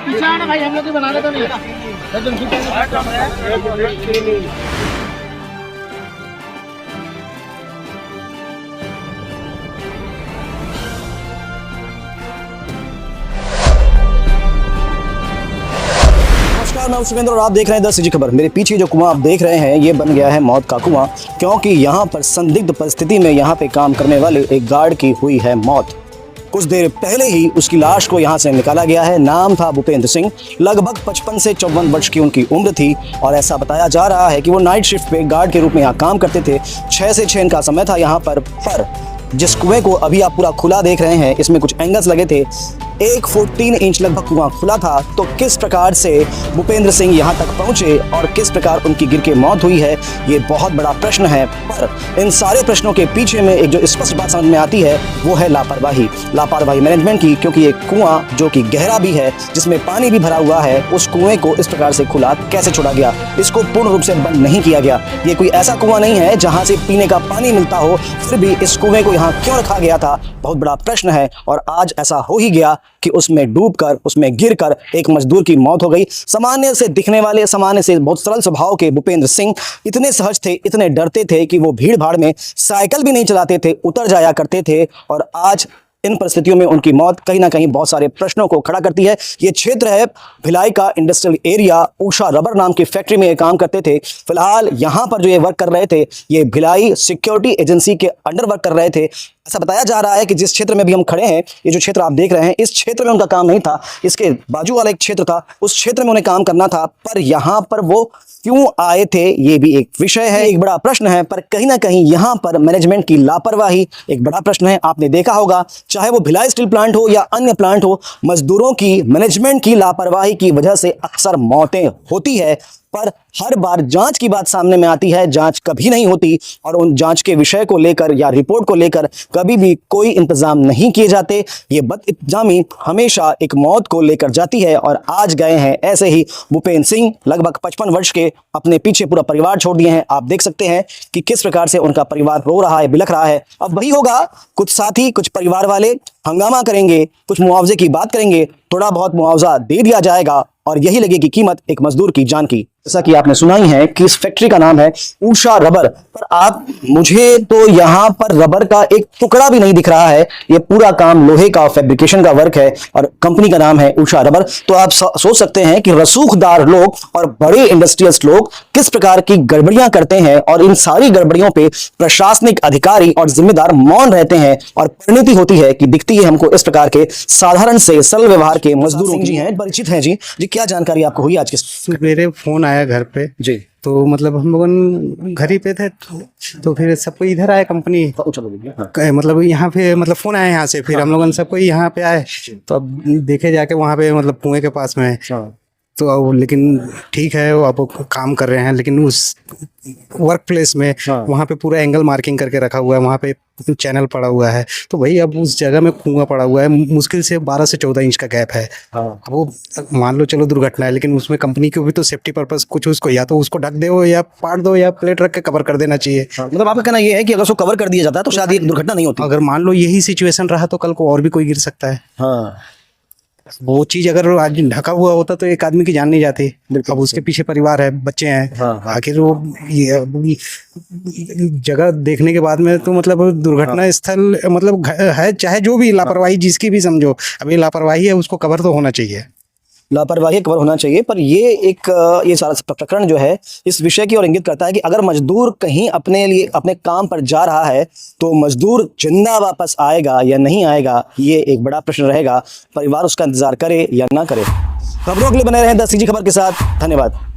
पीछे आना भाई, हम लोग भी बनाने तो नहीं। नमस्कार, मैं सुरेंद्र और आप देख रहे हैं 10 सीजी खबर। मेरे पीछे जो कुआं आप देख रहे हैं ये बन गया है मौत का कुआं, क्योंकि यहाँ पर संदिग्ध परिस्थिति में यहाँ पे काम करने वाले एक गार्ड की हुई है मौत। कुछ देर पहले ही उसकी लाश को यहाँ से निकाला गया है। नाम था भूपेंद्र सिंह, लगभग 55 से 54 वर्ष की उनकी उम्र थी और ऐसा बताया जा रहा है कि वो नाइट शिफ्ट पे गार्ड के रूप में यहाँ काम करते थे। 6 से 6 का समय था यहाँ पर जिस कुएं को अभी आप पूरा खुला देख रहे हैं, इसमें कुछ एंगल्स लगे थे। 1 फुट 3 इंच लगभग कुआं खुला था। तो किस प्रकार से भूपेंद्र सिंह यहाँ तक पहुँचे और किस प्रकार उनकी गिर के मौत हुई है, ये बहुत बड़ा प्रश्न है। पर इन सारे प्रश्नों के पीछे में एक जो स्पष्ट बात समझ में आती है वो है लापरवाही मैनेजमेंट की, क्योंकि एक कुआं जो कि गहरा भी है, जिसमें पानी भी भरा हुआ है, उस कुएं को इस प्रकार से खुला कैसे छोड़ा गया, इसको पूर्ण रूप से बंद नहीं किया गया। ये कोई ऐसा कुआं नहीं है जहाँ से पीने का पानी मिलता हो, फिर भी इस कुएं को यहाँ क्यों रखा गया था, बहुत बड़ा प्रश्न है। और आज ऐसा हो ही गया कि उसमें डूबकर, उसमें गिरकर एक मजदूर की मौत हो गई। सामान्य से दिखने वाले, सामान्य से बहुत सरल स्वभाव के भूपेंद्र सिंह इतने सहज थे, इतने डरते थे कि वो भीड़ भाड़ में साइकिल भी नहीं चलाते थे, उतर जाया करते थे। और आज इन परिस्थितियों में उनकी मौत कहीं ना कहीं बहुत सारे प्रश्नों को खड़ा करती है। ये क्षेत्र है भिलाई का इंडस्ट्रियल एरिया। उषा रबर नाम की फैक्ट्री में ये काम करते थे। फिलहाल यहाँ पर जो ये वर्क कर रहे थे, ये भिलाई सिक्योरिटी एजेंसी के अंडर वर्क कर रहे थे। ऐसा बताया जा रहा है कि जिस क्षेत्र में भी हम खड़े हैं, ये जो क्षेत्र आप देख रहे हैं, इस क्षेत्र में उनका काम नहीं था, इसके बाजू वाला एक क्षेत्र था, उस क्षेत्र में उन्हें काम करना था। पर यहाँ पर वो क्यों आए थे, ये भी एक विषय है, एक बड़ा प्रश्न है। पर कहीं ना कहीं यहाँ पर मैनेजमेंट की लापरवाही एक बड़ा प्रश्न है। आपने देखा होगा, चाहे वो भिलाई स्टील प्लांट हो या अन्य प्लांट हो, मजदूरों की, मैनेजमेंट की लापरवाही की वजह से अक्सर मौतें होती है। पर हर बार जांच की बात सामने में आती है, जांच कभी नहीं होती और उन जांच के विषय को लेकर या रिपोर्ट को लेकर कभी भी कोई इंतजाम नहीं किए जाते। ये बदइंतजामी हमेशा एक मौत को लेकर जाती है। और आज गए हैं ऐसे ही भूपेंद्र सिंह, लगभग 55 वर्ष के, अपने पीछे पूरा परिवार छोड़ दिए हैं। आप देख सकते हैं कि किस प्रकार से उनका परिवार रो रहा है, बिलख रहा है। अब वही होगा, कुछ साथी, कुछ परिवार वाले हंगामा करेंगे, कुछ मुआवजे की बात करेंगे, थोड़ा बहुत मुआवजा दे दिया जाएगा और यही लगेगी कीमत एक मजदूर की जान की। जैसा कि आपने सुना ही है कि इस फैक्ट्री का नाम है उषा रबर। पर आप, मुझे तो यहाँ पर रबर का एक टुकड़ा भी नहीं दिख रहा है। ये पूरा काम लोहे का फैब्रिकेशन का वर्क है और कंपनी का नाम है उषा रबर। तो आप सोच सकते हैं कि रसूखदार लोग और बड़े इंडस्ट्रियलिस्ट लोग किस प्रकार की गड़बड़ियां करते हैं और इन सारी गड़बड़ियों पे प्रशासनिक अधिकारी और जिम्मेदार मौन रहते हैं। और परिणति होती है कि दिखती है हमको इस प्रकार के साधारण से सरल व्यवहार के मजदूरों की। हैं, परिचित हैं जी। क्या जानकारी आपको हुई आज के? मेरे फोन आया घर पे जी, तो मतलब हम लोग घर ही पे थे, तो फिर सबको इधर आए कंपनी, मतलब यहाँ पे, मतलब फोन आया यहाँ से, फिर हम लोग सबको यहाँ पे आए। तो अब देखे जाके वहाँ पे, मतलब कुएं के पास में, तो अब लेकिन ठीक है, वो अब काम कर रहे हैं, लेकिन उस वर्क प्लेस में वहाँ पे पूरा एंगल मार्किंग करके रखा हुआ है, वहाँ पे चैनल पड़ा हुआ है। तो भाई अब उस जगह में कुआं पड़ा हुआ है, मुश्किल से 12 से 14 इंच का गैप है। अब वो मान लो चलो दुर्घटना है, लेकिन उसमें कंपनी को भी तो सेफ्टी पर्पस कुछ, उसको या तो उसको ढक दो या पाट दो या प्लेट रख के कवर कर देना चाहिए। मतलब आपका कहना ये है कि अगर उसको कवर कर दिया जाता है तो शायद ये दुर्घटना नहीं होती। अगर मान लो यही सिचुएशन रहा तो कल को और भी कोई गिर सकता है। हाँ, वो चीज अगर आज ढका हुआ होता तो एक आदमी की जान नहीं जाती। अब उसके पीछे परिवार है, बच्चे हैं। आखिर वो ये जगह देखने के बाद में तो मतलब दुर्घटना स्थल मतलब है, चाहे जो भी लापरवाही जिसकी भी समझो, अभी लापरवाही है, उसको कवर तो होना चाहिए। लापरवाही कवर होना चाहिए। पर ये सारा प्रकरण जो है इस विषय की ओर इंगित करता है कि अगर मजदूर कहीं अपने लिए, अपने काम पर जा रहा है, तो मजदूर जिंदा वापस आएगा या नहीं आएगा, ये एक बड़ा प्रश्न रहेगा। परिवार उसका इंतजार करे या ना करे। खबरों के लिए बने रहें 10 सीजी खबर के साथ। धन्यवाद।